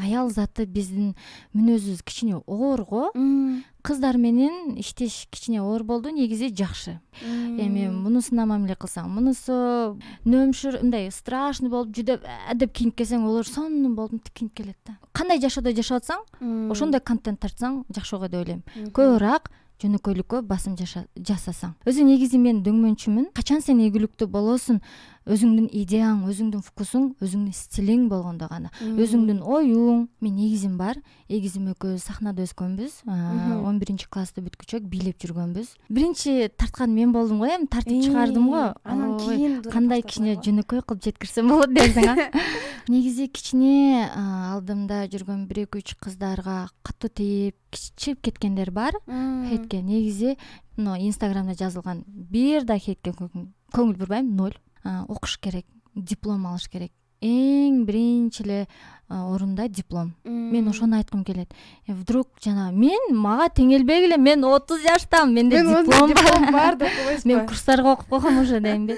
аял заты биздин мүнөзүбүз кичине оор го. Кыздар менен иштеш кичине оор болду, негизи жакшы. Эми мунусуна мамиле кылсаң, мунусу нөмшүр мындай страшный болуп жүдөп деп кийинип келсең, олар сонун болуп мынтип кийинип келет да. Кандай жашоодо жашап атсаң, ошондой контент тартсаң жакшы го деп ойлойм. Көбүрөөк жөнөкөйлүккө басым жасасаң. Өзү негизи мен дөңмөнчүмүн. Качан сен ийгиликтүү болосуң, өзүңдүн идеяң, өзүңдүн вкусуң, өзүңдүн стилиң болгондо гана. Өзүңдүн оюң. Мен негизим бар. Эгизим экөөбүз сахнада өскөнбүз. 11-класста бүткүчө бийлеп жүргөнбүз. Биринчи тарткан мен болдум го, эми тартып чыгардым го. Анан кийин кандай кичине жөнөкөй кылып жеткирсем болот десең, а? Негизи кичине алдымда жүргөн 1-2-3 кыздарга катуу тийип, чыгып кеткендер бар. Хейтке негизи Инстаграмда жазылган бир да хейтке көңүл бурбайм, 0. Окуш керек, диплом алыш керек. Эң биринчи эле орунда диплом. Мен ошону айткым келет. Вдруг мага теңелбегиле, мен 30 жаштамын, менде диплом бар деп коесузбу? Мен курстарга окуп койгом уже деймби.